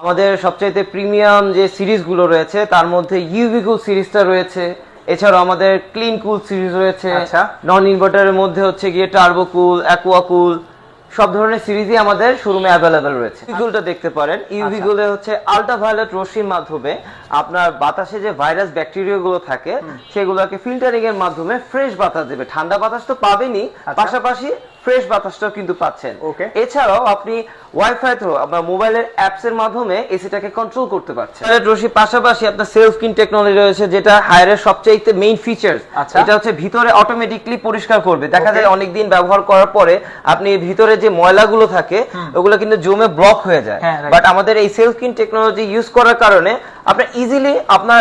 আমাদের সবচাইতে প্রিমিয়াম যে সিরিজগুলো রয়েছে তার মধ্যে ইউভি কুল সিরিজটা রয়েছে, এছাড়াও আমাদের ক্লিন কুল সিরিজ রয়েছে। নন ইনভার্টারের মধ্যে হচ্ছে গিয়ে টার্বো কুল, অ্যাকোয়া কুল, সব ধরনের সিরিজই আমাদের শোরুমে অ্যাভেলেবেল রয়েছে। ইউভিগুলটা দেখতে পারেন, ইউভিগুলো হচ্ছে আল্ট্রাভায়োলেট রশ্মির মাধ্যমে আপনার বাতাসে যে ভাইরাস ব্যাকটেরিয়াগুলো থাকে সেগুলোকে ফিল্টারিং এর মাধ্যমে ফ্রেশ বাতাস দেবে। ঠান্ডা বাতাস তো পাবেনই, পাশাপাশি ফ্রেশ বাতাসটাও কিন্তু পাচ্ছেন। এছাড়াও আপনি ওয়াইফাই থ্রু আপনার মোবাইলের অ্যাপস এর মাধ্যমে এসিটাকে কন্ট্রোল করতে পারছেন। রশ্মির পাশাপাশি আপনার সেলফ ক্লিন টেকনোলজি রয়েছে, যেটা হায়ারের সবচেয়ে মেইন ফিচার্স। এটা হচ্ছে ভিতরে অটোমেটিকলি পরিষ্কার করবে। দেখা যায় অনেকদিন ব্যবহার করার পরে আপনি ভিতরে যে ময়লাগুলো থাকে ওগুলো কিন্তু জমে ব্লক হয়ে যায়, বাট আমাদের এই সেলফ ক্লিন টেকনোলজি ইউজ করার কারণে আপনার ইজিলি আপনার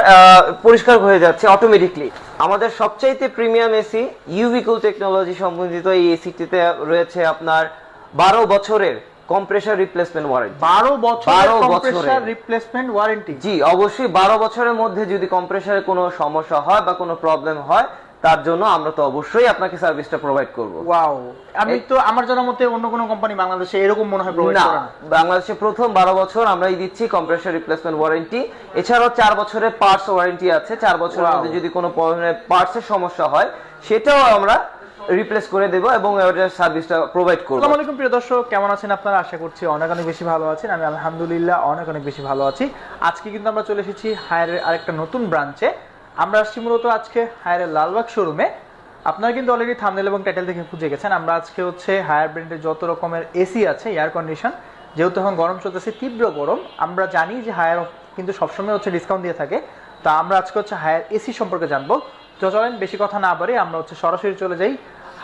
পরিষ্কার হয়ে যাচ্ছে অটোমেটিকলি। আমাদের সবচাইতে প্রিমিয়াম এসি ইউভি কুল টেকনোলজি সম্বন্ধিত এই এসিটিতে রয়েছে আপনার 12 বছরের কম্প্রেসার রিপ্লেসমেন্ট ওয়ারেন্টি। 12 বছরের কম্প্রেসার রিপ্লেসমেন্ট ওয়ারেন্টি? জি অবশ্যই। 12 বছরের মধ্যে যদি কম্প্রেসারে কোনো সমস্যা হয় বা কোনো প্রবলেম হয় তার জন্য আমরা তো অবশ্যই আপনাকে সার্ভিসটা প্রোভাইড করব। ওয়াও, আমি তো আমার জানার মতে অন্য কোনো কোম্পানি বাংলাদেশে এরকম মনে হয় প্রোভাইড করে না। বাংলাদেশে প্রথম 12 বছর আমরাই দিচ্ছি কম্প্রেসার রিপ্লেসমেন্ট ওয়ারেন্টি। এছাড়াও 4 বছরের পার্টস ওয়ারেন্টি আছে। 4 বছরের মধ্যে যদি কোনো পার্টসের সমস্যা হয় সেটাও আমরা রিপ্লেস করে দেব এবং এর সার্ভিসটা প্রোভাইড করব। আসসালামু আলাইকুম প্রিয় দর্শক, কেমন আছেন আপনারা? আশা করছি অনেক বেশি ভালো আছেন। আমি আলহামদুলিল্লাহ অনেক বেশি ভালো আছি। আজকে কিন্তু আমরা চলে এসেছি হায়ারের আরেকটা নতুন ব্রাঞ্চে। আমরা আসছি মূলত আজকে হায়ারের লালবাগ শোরুমে। আপনারা কিন্তু অলরেডি থাম্বনেল এবং টাইটেল দেখে বুঝে গেছেন আমরা আজকে হচ্ছে হায়ার ব্র্যান্ডের যত রকমের এসি আছে, এয়ার কন্ডিশন, যেহেতু এখন গরম চলতেছে, তীব্র গরম, আমরা জানি যে হায়ার কিন্তু সবসময় হচ্ছে ডিসকাউন্ট দিয়ে থাকে। তা আমরা আজকে হচ্ছে হায়ার এসি সম্পর্কে জানবো। তো চলেন বেশি কথা না বলে আমরা হচ্ছে সরাসরি চলে যাই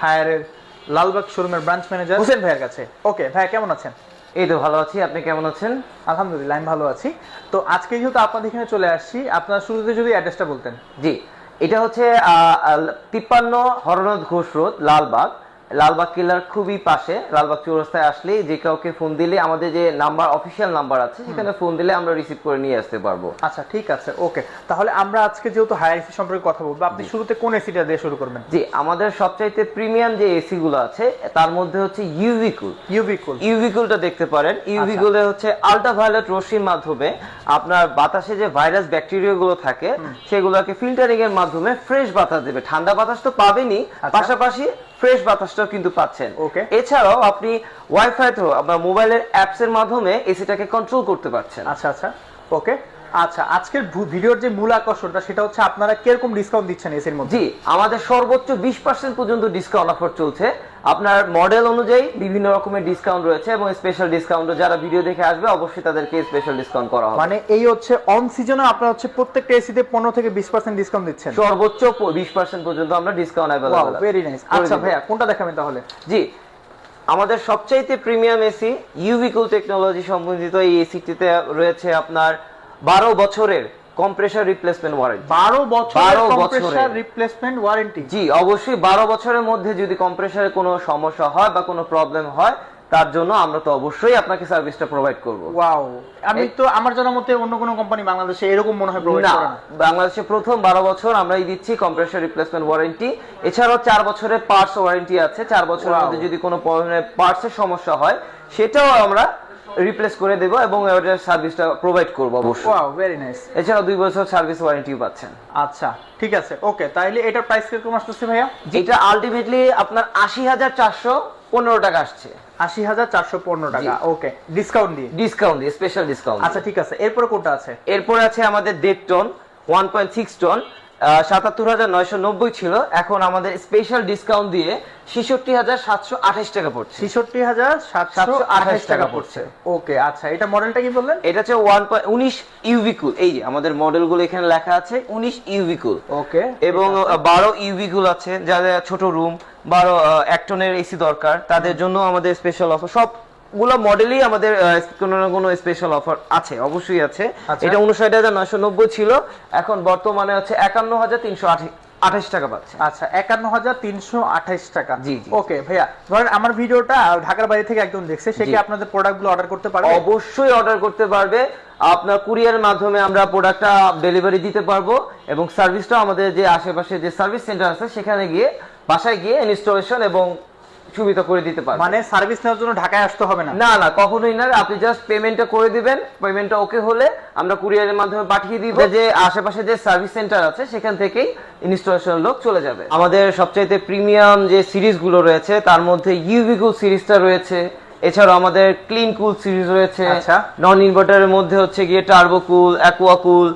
হায়ারের লালবাগ শোরুমের ব্রাঞ্চ ম্যানেজার হোসেন ভাইয়ের কাছে। ওকে ভাই, কেমন আছেন? এই তো ভালো আছি, আপনি কেমন আছেন? আলহামদুলিল্লাহ আমি ভালো আছি। তো আজকে যেহেতু আপনাদের এখানে চলে আসছি, আপনার শুরুতে যদি অ্যাড্রেসটা বলতেন। জি, এটা হচ্ছে 53 হরনাথ ঘোষ রোড, লালবাগ কিলার খুবই পাশে। লালবাগ চৌরাস্তায় আসলে যে কাউকে ফোন দিলে আমাদের যে নাম্বার, অফিসিয়াল নাম্বার আছে, সেখানে ফোন দিলে আমরা রিসিভ করে নিয়ে আসতে পারবো। আচ্ছা ঠিক আছে, ওকে। তাহলে আমরা আজকে যেহেতু হায়ার এসি সম্পর্কে কথা বলবো, আপনি শুরুতে কোন এসিটা দিয়ে শুরু করবেন? জি, আমাদের সবচাইতে প্রিমিয়াম যে এসি গুলো আছে তার মধ্যে হচ্ছে ইউভি কুলটা দেখতে পারেন। ইউভি কুলে হচ্ছে আল্ট্রাভায়োলেট রশ্মির মাধ্যমে আপনার বাতাসে যে ভাইরাস ব্যাকটেরিয়া গুলো থাকে সেগুলোকে ফিল্টারিং এর মাধ্যমে ফ্রেশ বাতাস দেবে। ঠান্ডা বাতাস তো পাবেনই, পাশাপাশি ফ্রেশ বাতাসটাও কিন্তু পাচ্ছেন। এছাড়াও আপনি ওয়াইফাই থ্রু আপনার মোবাইলের অ্যাপস এর মাধ্যমে এসিটাকে কন্ট্রোল করতে পারছেন। আচ্ছা ওকে। আচ্ছা, আজকের ভিডিওর যে মূল আকর্ষণটা সেটা হচ্ছে আপনারা কিরকম ডিসকাউন্ট দিচ্ছেন এসির মধ্যে? জি, আমাদের সর্বোচ্চ 20% পর্যন্ত ডিসকাউন্ট অফার চলছে। আপনার মডেল অনুযায়ী বিভিন্ন রকমের ডিসকাউন্ট রয়েছে এবং স্পেশাল ডিসকাউন্ট যারা ভিডিও দেখে আসবে অবশ্যই তাদেরকে স্পেশাল ডিসকাউন্ট করা হবে। মানে এই হচ্ছে অন সিজনে আপনারা হচ্ছে প্রত্যেকটা এসিতে 15 থেকে 20% ডিসকাউন্ট দিচ্ছেন? সর্বোচ্চ 20% পর্যন্ত আমরা discount available. Wow, very nice. আচ্ছা ভাইয়া, কোনটা দেখাবেন তাহলে? জি, আমাদের সবচাইতে প্রিমিয়াম এসি ইউভি কুল টেকনোলজি সম্বন্ধিত এই এসিটিতে রয়েছে আপনার 12 বছরের কম্প্রেসার রিপ্লেসমেন্ট ওয়ারেন্টি। 12 বছরের কম্প্রেসার রিপ্লেসমেন্ট ওয়ারেন্টি? জি অবশ্যই। 12 বছরের মধ্যে যদি কম্প্রেসারে কোনো সমস্যা হয় বা কোনো প্রবলেম হয় তার জন্য আমরা তো অবশ্যই আপনাকে সার্ভিসটা প্রোভাইড করব। ওয়াও, আমি তো আমার জানার মতে অন্য কোনো কোম্পানি বাংলাদেশে এরকম মনে হয় প্রোভাইড করে না। বাংলাদেশে প্রথম 12 বছর আমরাই দিচ্ছি কম্প্রেসার রিপ্লেসমেন্ট ওয়ারেন্টি। এছাড়াও 4 বছরের পার্টস ওয়ারেন্টি আছে। 4 বছরের মধ্যে যদি কোনো পার্টসের সমস্যা হয় সেটাও আমরা রিপ্লেস করে দেব এবং এর সার্ভিসটা প্রোভাইড করব অবশ্যই। Wow, very nice. এছাড়াও 2 বছর সার্ভিস ওয়ারেন্টিও পাচ্ছেন। আচ্ছা ঠিক আছে, ওকে। তাইলে এটার প্রাইস কিরকম আসছে ভাইয়া? এটা আলটিমেটলি আপনার 80,415 টাকা আসছে। 80,415 টাকা, ওকে। ডিসকাউন্ট দিয়ে স্পেশাল ডিসকাউন্ট। আচ্ছা ঠিক আছে, এরপর কোনটা আছে? এরপর আছে আমাদের 1.5 টন 1.6 টন 77,990 ছিল, এখন আমাদের স্পেশাল ডিসকাউন্ট দিয়ে 66,728 টাকা পড়ছে। 66,728 টাকা পড়ছে, ওকে। আচ্ছা, এটা মডেলটা কি বললেন? এটা হচ্ছে 19 ইউভি কুল। এই যে আমাদের মডেলগুলো এখানে লেখা আছে 19 ইউভি কুল, ওকে। এবং 12 ইউভি কুল আছে যাদের ছোট রুম, 12 1 টনের এসি দরকার তাদের জন্য আমাদের স্পেশাল অফার। সবগুলো মডেলই আমাদের কোনো না কোনো স্পেশাল অফার আছে, অবশ্যই আছে। এটা 59,990 ছিল, এখন বর্তমানে হচ্ছে 51,328 টাকা পাচ্ছে। আচ্ছা, 51,328 টাকা। জি ওকে ভাইয়া, ধরেন আমার ভিডিওটা ঢাকার বাইরে থেকে একজন দেখছে, সে কি আপনাদের প্রোডাক্টগুলো অর্ডার করতে পারবে? অবশ্যই অর্ডার করতে পারবে। আপনার কুরিয়ারের মাধ্যমে আমরা প্রোডাক্টটা ডেলিভারি দিতে পারবো এবং সার্ভিসটা আমাদের যে আশেপাশে যে সার্ভিস সেন্টার আছে সেখানে গিয়ে বাসায় গিয়ে ইনস্টলেশন এবং সুবিধা করে দিতে পারবো। মানে সার্ভিস নেওয়ার জন্য ঢাকায় আসতে হবে না? না না, কখনোই না। আপনি জাস্ট পেমেন্টটা করে দিবেন, পেমেন্টটা ওকে হলে আমরা কুরিয়ারের মাধ্যমে পাঠিয়ে দিব। যে আশেপাশে যে সার্ভিস সেন্টার আছে সেখান থেকেই ইনস্টলেশন লোক চলে যাবে। আমাদের সবচাইতে প্রিমিয়াম যে সিরিজগুলো রয়েছে তার মধ্যে ইউভি কুল সিরিজটা রয়েছে, এছাড়াও আমাদের ক্লিন কুল সিরিজ রয়েছে। আচ্ছা। নন ইনভার্টারের মধ্যে হচ্ছে গিয়ে টার্বো কুল, অ্যাকোয়া কুল,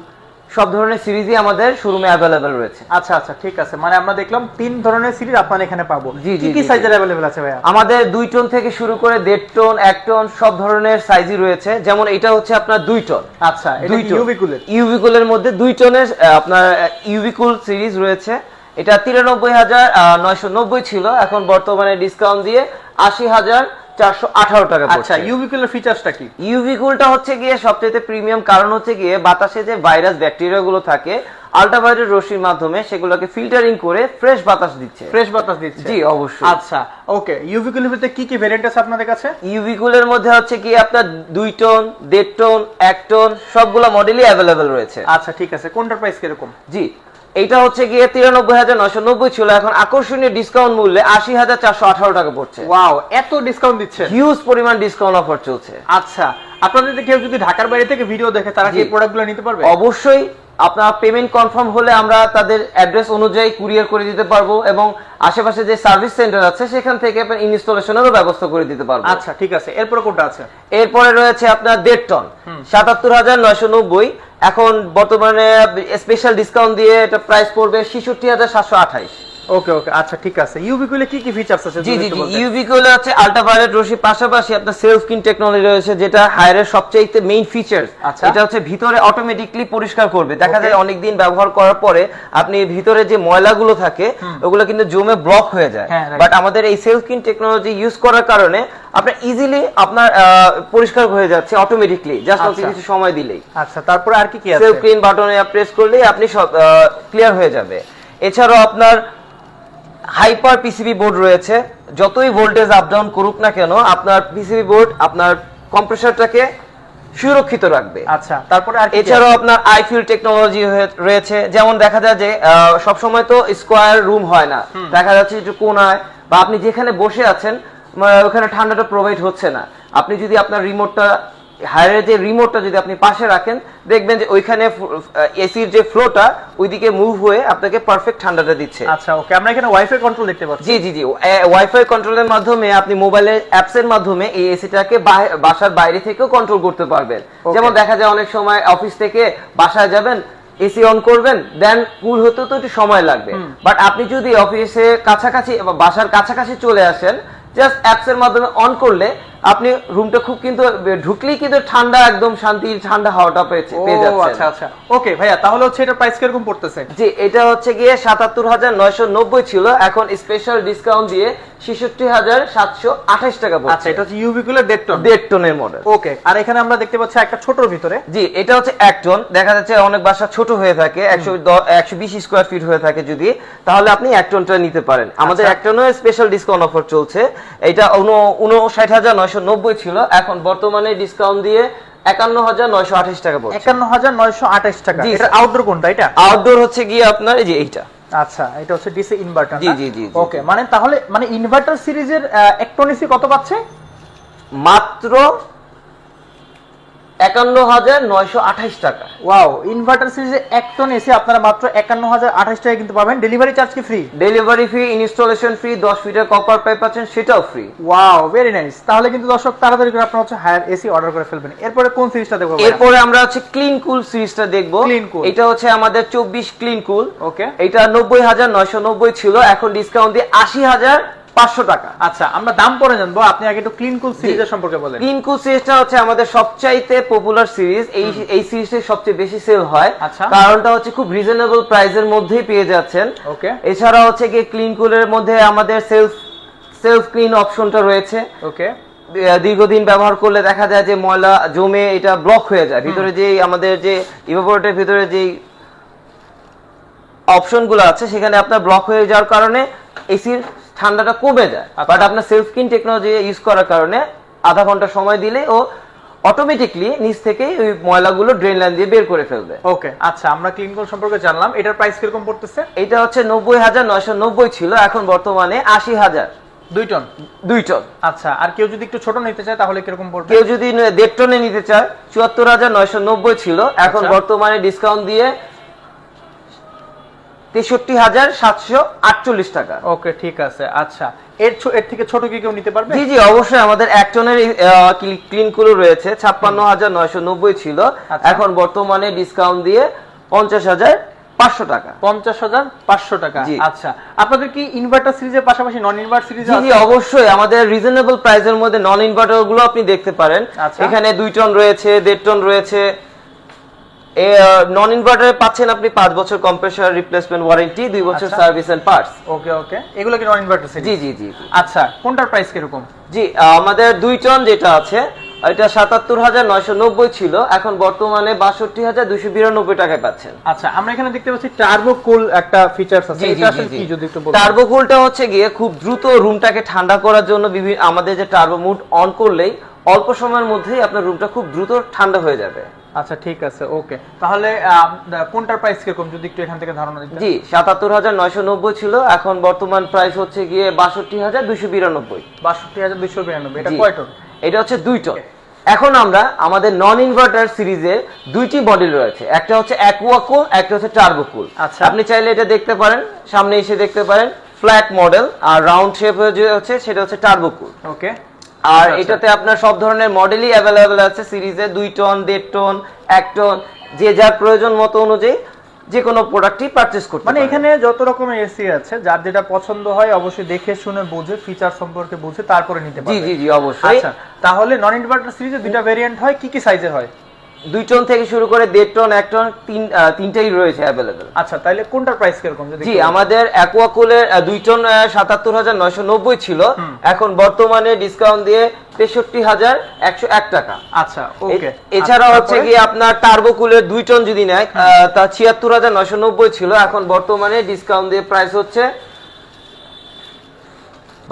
সব ধরনের সিরিজই আমাদের শোরুমে অ্যাভেলেবেল রয়েছে। আচ্ছা আচ্ছা, ঠিক আছে। মানে আমরা দেখলাম 3 ধরনের সিরিজ আপনারা এখানে পাবো। জি জি। কি সাইজের অ্যাভেলেবল আছে ভাইয়া? আমাদের 2 টন থেকে শুরু করে 1.5 টন, 1 টন সব ধরনের সাইজই রয়েছে। যেমন এটা হচ্ছে আপনার 2 টন। আচ্ছা, এটা ইউভি কুলের? ইউভি কুলের মধ্যে 2 টনের আপনার ইউভি কুল সিরিজ রয়েছে। এটা 93,990 ছিল, এখন বর্তমানে ডিসকাউন্ট দিয়ে 80,418 টাকা পড়ছে। আচ্ছা, ইউভি কুলের ফিচারসটা কি? ইউভি কুলটা হচ্ছে গিয়ে সবচেয়ে প্রিমিয়াম, কারণ হচ্ছে গিয়ে বাতাসে যে ভাইরাস ব্যাকটেরিয়া গুলো থাকে আল্ট্রাভায়োলেট রশ্মির মাধ্যমে সেগুলোকে ফিল্টারিং করে ফ্রেশ বাতাস দিচ্ছে। ফ্রেশ বাতাস দিচ্ছে? জি অবশ্যই। আচ্ছা ওকে, ইউভি কুলের ভিতরে কি কি ভেরিয়েন্ট আছে আপনাদের কাছে? ইউভি কুলের মধ্যে হচ্ছে কি আপনার 2 টন, 1.5 টন, 1 টন সবগুলা মডেলই অ্যাভেলেবেল রয়েছে। আচ্ছা ঠিক আছে, কোনটার প্রাইস কিরকম? জি, এটা হচ্ছে গিয়ে 93,990 ছিল, এখন আকর্ষণীয় ডিসকাউন্ট মূল্যে 80,418 টাকা পড়ছে। ওয়াও, এত ডিসকাউন্ট দিচ্ছে? হিউজ পরিমাণ ডিসকাউন্ট অফার চলছে। আচ্ছা, আপনাদের কেউ যদি ঢাকার বাইরে থেকে ভিডিও দেখে তারা কি এই প্রোডাক্টগুলো নিতে পারবে? অবশ্যই। আপনার পেমেন্ট কনফার্ম হলে আমরা তাদের অ্যাড্রেস অনুযায়ী কুরিয়ার করে দিতে পারবো, এবং আশেপাশে যে সার্ভিস সেন্টার আছে সেখান থেকে ইনস্টলেশনেরও ব্যবস্থা করে দিতে পারবো। আচ্ছা ঠিক আছে, এরপরে কোনটা আছে? এরপরে রয়েছে আপনার 1.5 টন, 77,990। এখন বর্তমানে স্পেশাল ডিসকাউন্ট দিয়ে এটা প্রাইস পড়বে 66,728। ওকে ওকে, আচ্ছা ঠিক আছে। ইউভি কুলে কি কি ফিচারস আছে? জি জি জি, ইউভি কুলে আছে আল্ট্রাভায়োলেট রশ্মির পাশাপাশি আপনার সেলফ স্কিন টেকনোলজি রয়েছে, যেটা হায়ারের সবচেয়ে মেইন ফিচার। এটা হচ্ছে ভিতরে অটোমেটিকলি পরিষ্কার করবে। দেখা যায় অনেক দিন ব্যবহার করার পরে আপনি ভিতরে যে ময়লাগুলো থাকে ওগুলো কিন্তু জমে ব্লক হয়ে যায়, বাট আমাদের এই সেলফ স্কিন টেকনোলজি ইউজ করার কারণে আপনার ইজিলি আপনার পরিষ্কার হয়ে যাচ্ছে অটোমেটিকলি, জাস্ট কিছু সময় দিলেই। আচ্ছা, তারপরে আর কি কি আছে? সেলফ ক্লিন বাটনে প্রেস করলেই আপনি সব ক্লিয়ার হয়ে যাবে। এছাড়াও আপনার হাইপার পিসিবি বোর্ড রয়েছে, যতই ভোল্টেজ আপ ডাউন করুক না কেন আপনার পিসিবি বোর্ড আপনার কম্প্রেসরটাকে সুরক্ষিত রাখবে। আচ্ছা, তারপরে আর কি? এছাড়াও আপনার আইফিল টেকনোলজি রয়েছে। যেমন দেখা যায় যে সব সময় তো স্কোয়ার রুম হয় না, দেখা যাচ্ছে একটু কোণায় বা আপনি যেখানে বসে আছেন ওখানে ঠান্ডাটা প্রোভাইড হচ্ছে না। আপনি যদি আপনার রিমোটটা, হায়ারের যে রিমোটটা যদি আপনি পাশে রাখেন, দেখবেন যে ওইখানে এসির যে ফ্লোটা ওইদিকে মুভ হয়ে আপনাকে পারফেক্ট ঠান্ডাটা দিচ্ছে। আচ্ছা ওকে, আমরা এখানে ওয়াইফাই কন্ট্রোল দেখতে পাচ্ছি। জি জি জি, ওয়াইফাই কন্ট্রোলের মাধ্যমে আপনি মোবাইলের অ্যাপস এর মাধ্যমে এই এসিটাকে বাসার বাইরে থেকেও কন্ট্রোল করতে পারবেন। যেমন দেখা যায় অনেক সময় অফিস থেকে বাসায় যাবেন, এসি অন করবেন, দেন কুল হতে তো একটু সময় লাগবে, বাট আপনি যদি অফিসে কাছাকাছি বা বাসার কাছাকাছি চলে আসেন, জাস্ট অ্যাপস এর মাধ্যমে অন করলে আপনি রুমটা খুব কিন্তু ঢুকলেই কিন্তু ঠান্ডা, একদম শান্তির ঠান্ডা হাওয়াটা পেয়ে যাচ্ছেন। আচ্ছা আচ্ছা ওকে ভাইয়া, তাহলে হচ্ছে এটার প্রাইস কিরকম পড়তেছে? জি, এটা হচ্ছে গিয়ে 77,990 ছিল, এখন স্পেশাল ডিসকাউন্ট দিয়ে 66,728 টাকা পড়ছে। আচ্ছা, এটা হচ্ছে ইউভি কুলের 1.5 টন? 1.5 টনের মডেল। ওকে, আর এখানে আমরা দেখতে পাচ্ছি একটা ছোটর ভিতরে। জি, এটা হচ্ছে 1 টন। দেখা যাচ্ছে অনেক বাসা ছোট হয়ে থাকে, 120 স্কয়ার ফিট হয়ে থাকে যদি, তাহলে আপনি 1 টনটা নিতে পারেন। আমাদের 1 টনের স্পেশাল ডিসকাউন্ট অফার চলছে। এটা 59,990 ছিল, এখন বর্তমানে ডিসকাউন্ট দিয়ে 51,928 টাকা পড়ছে। 51,928 টাকা। এটা আউটডোর কোনটা? এটা আউটডোর হচ্ছে গিয়ে আপনার এই যে এইটা। আচ্ছা, এটা হচ্ছে ডিসি ইনভার্টার। জি জি জি। ওকে, মানে তাহলে মানে ইনভার্টার সিরিজের 1 টন এসি কত পাচ্ছে? মাত্র 51,928 টাকা। ওয়াও, ইনভার্টার সিরিজে 1 টন এসি আপনারা মাত্র 51,028 টাকায় কিন্তু পাবেন। ডেলিভারি চার্জ কি free? Delivery free, installation free, 10 ফিটের কপার পাইপ আছেন সেটাও ফ্রি। Wow, very nice. তাহলে কিন্তু দর্শক তাড়াতাড়ি করে আপনারা হচ্ছে হায়ার এসি অর্ডার করে ফেলবেন। এরপরে কোন সিরিজটা দেখব? এরপরে আমরা হচ্ছে ক্লিন কুল সিরিজটা দেখব। ক্লিন কুল, এটা হচ্ছে আমাদের 24 ক্লিন কুল। ওকে, এটা 90,990 ছিল, এখন ডিসকাউন্ট দিয়ে 80,500 টাকা। আচ্ছা, আমরা দাম পরে জানবো, আপনি আগে একটু ক্লিন কুল সিরিজের সম্পর্কে বলেন। ক্লিন কুল সিরিজটা হচ্ছে আমাদের সবচাইতে পপুলার সিরিজ, এই সিরিজটাই সবচেয়ে বেশি সেল হয়। আচ্ছা, কারণটা হচ্ছে খুব রিজনেবল প্রাইসের মধ্যেই পেয়ে যাচ্ছেন। ওকে, এছাড়া হচ্ছে কি ক্লিন কুলের মধ্যে আমাদের সেলফ ক্লিন অপশনটা রয়েছে। ওকে, দীর্ঘদিন ব্যবহার করলে দেখা যায় যে ময়লা জমে এটা ব্লক হয়ে যায়, ভিতরে যে আমাদের যে ইভাপোরেটরের ভিতরে যে অপশনগুলো আছে সেখানে আপনার ব্লক হয়ে যাওয়ার কারণে এসির ঠান্ডাটা কমে যায়। বাট আপনার সেলফ স্কিন টেকনোলজি ইউজ করার কারণে আধা ঘন্টা সময় দিলে ও অটোমেটিকলি নিচ থেকে ওই ময়লাগুলো ড্রেন লাইন দিয়ে বের করে ফেলবে। ওকে, আচ্ছা, আমরা ক্লিন কুল সম্পর্কে জানলাম। এটার প্রাইস কিরকম পড়তেছে? এটা হচ্ছে 90,990 ছিল, এখন বর্তমানে 80,000। 2 টন 2 টন। আচ্ছা, আর কেউ যদি একটু ছোট নিতে চায় তাহলে কিরকম পড়বে? কেউ যদি 1.5 টনে নিতে চায় 74,990 ছিল, এখন বর্তমানে ডিসকাউন্ট দিয়ে 63,748 টাকা। ওকে, ঠিক আছে। আচ্ছা, এর থেকে ছোট কি কেউ নিতে পারবে? জি জি, অবশ্যই। আমাদের 1 টনের ক্লিন কুলার রয়েছে, 56,990 ছিল, এখন বর্তমানে ডিসকাউন্ট দিয়ে 50,500 টাকা। 50,500 টাকা। আচ্ছা, আপনাদের কি ইনভার্টার সিরিজের পাশাপাশি নন ইনভার্টার সিরিজ আছে? জি জি, অবশ্যই। আমাদের রিজনেবল প্রাইসের মধ্যে নন ইনভার্টার গুলো আপনি দেখতে পারেন। এখানে 2 টন রয়েছে, 1.5 টন রয়েছে। নন ইনভার্টারে পাচ্ছেন আপনি 5 বছর কম্প্রেসর রিপ্লেসমেন্ট ওয়ারেন্টি, 2 বছর সার্ভিস এন্ড পার্টস। ওকে ওকে, এগুলো কি নন ইনভার্টার সিরিজ? জি জি জি। আচ্ছা, কোনটার প্রাইস কিরকম? জি, আমাদের 2 টন যেটা আছে এটা 77,990 ছিল, এখন বর্তমানে 62,292 টাকায় পাচ্ছেন। আচ্ছা, আমরা এখানে দেখতে পাচ্ছি টার্বো কুল একটা ফিচারস আছে, এটা আসলে কি যদি একটু বলেন? টার্বো কুলটা হচ্ছে গিয়ে খুব দ্রুত রুমটাকে ঠান্ডা করার জন্য আমাদের যে টার্বো মুড অন করলেই অল্প সময়ের মধ্যেই আপনার রুমটা খুব দ্রুত ঠান্ডা হয়ে যাবে। আচ্ছা, ঠিক আছে। ওকে, তাহলে কোনটার প্রাইস কিরকম যদি একটু এখান থেকে ধারণা দিতেন? জি, 77,990 ছিল, এখন বর্তমান প্রাইস হচ্ছে গিয়ে 62,292। 62,292। এটা কয় টন? এটা হচ্ছে 2 টন। এখন আমরা আমাদের নন ইনভার্টার সিরিজে 2টি মডেল রয়েছে, একটা হচ্ছে অ্যাকুয়া কুল, একটা হচ্ছে টার্বো কুল। আচ্ছা, আপনি চাইলে এটা দেখতে পারেন, সামনে এসে দেখতে পারেন। ফ্ল্যাট মডেল আর রাউন্ড শেপ যে হচ্ছে সেটা হচ্ছে টার্বো কুল। ওকে, আর এটাতে আপনার সব ধরনের মডেলই অ্যাভেলেবেল আছে সিরিজে, 2 টন, 1.5 টন, 1 টন, যে যার প্রয়োজন মতো অনুযায়ী যে কোনো প্রোডাক্টই পারচেজ করতে মানে পারেন। এখানে যত রকমের এসি আছে, যার যেটা পছন্দ হয় অবশ্যই দেখে শুনে বুঝে ফিচার সম্পর্কে বুঝে তারপরে নিতে পারবে। জি জি জি, অবশ্যই। আচ্ছা, তাহলে নন ইনভার্টার সিরিজে দুইটা ভেরিয়েন্ট হয়, কি কি সাইজের হয়? 2 টন থেকে শুরু করে 1.5 টন, 1 টন, তিনটাই রয়েছে অ্যাভেলেবেল। আচ্ছা, তাহলে কোনটার প্রাইস কিরকম যদি? জি, আমাদের অ্যাকুয়া কুলের 2 টন 77,990 ছিল, এখন বর্তমানে ডিসকাউন্ট দিয়ে 63,101 টাকা। আচ্ছা, ওকে। এছাড়াও হচ্ছে কি আপনার টার্বো কুলের 2 টন যদি নেয় তা 76,990 ছিল, এখন বর্তমানে ডিসকাউন্ট দিয়ে প্রাইস হচ্ছে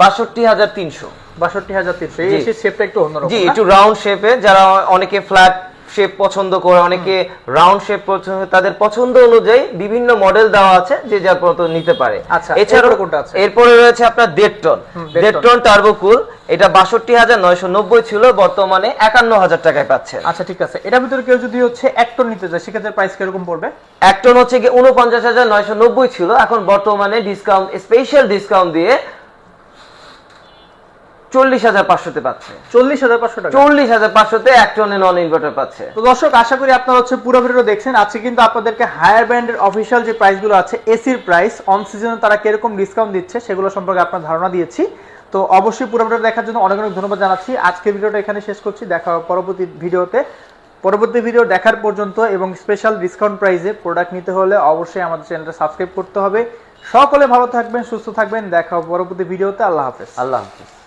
62,300। 62,300। এই এসির শেপটা একটু অন্যরকম। জি, একটু রাউন্ড শেপে, যারা অনেকে ফ্ল্যাট শেপ পছন্দ করে, অনেকে রাউন্ড শেপ পছন্দ, তাদের পছন্দ অনুযায়ী বিভিন্ন মডেল দেওয়া আছে, যে যার মতো নিতে পারে। আচ্ছা, এছাড়াও কোনটা আছে? এরপরে রয়েছে আপনার 1.5 টন। 1.5 টন টার্বো কুল, এটা 62,990 ছিল, বর্তমানে 51,000 টাকায় পাচ্ছেন। আচ্ছা, ঠিক আছে। এটার ভিতরে কেউ যদি হচ্ছে 1 টন নিতে চায় সেক্ষেত্রে প্রাইস কিরকম পড়বে? 1 টন হচ্ছে কি 49,990 ছিল, এখন বর্তমানে ডিসকাউন্ট, স্পেশাল ডিসকাউন্ট দিয়ে 40,500 তে পাচ্ছে। 40,500 টাকা? 40,500 তে 1 টনে নন ইনভার্টার পাচ্ছে। তো দর্শক, আশা করি আপনারা হচ্ছে পুরো ভিডিও দেখছেন। আজকে কিন্তু আপনাদেরকে হায়ার ব্র্যান্ডের অফিশিয়াল যে প্রাইসগুলো আছে, এসির প্রাইস অন সিজনে তারা কিরকম ডিসকাউন্ট দিচ্ছে সেগুলো সম্পর্কে আপনার ধারণা দিয়েছি। তো অবশ্যই পুরো ভিডিও দেখার জন্য অনেক অনেক ধন্যবাদ জানাচ্ছি। আজকের ভিডিওটা এখানে শেষ করছি, দেখা হবে পরবর্তী ভিডিওতে। পরবর্তী ভিডিও দেখার পর্যন্ত এবং স্পেশাল ডিসকাউন্ট প্রাইসে প্রোডাক্ট নিতে হলে অবশ্যই আমাদের চ্যানেলটা সাবস্ক্রাইব করতে হবে। সকলে ভালো থাকবেন, সুস্থ থাকবেন, দেখা হবে পরবর্তী ভিডিওতে। আল্লাহ হাফেজ। আল্লাহ হাফেজ।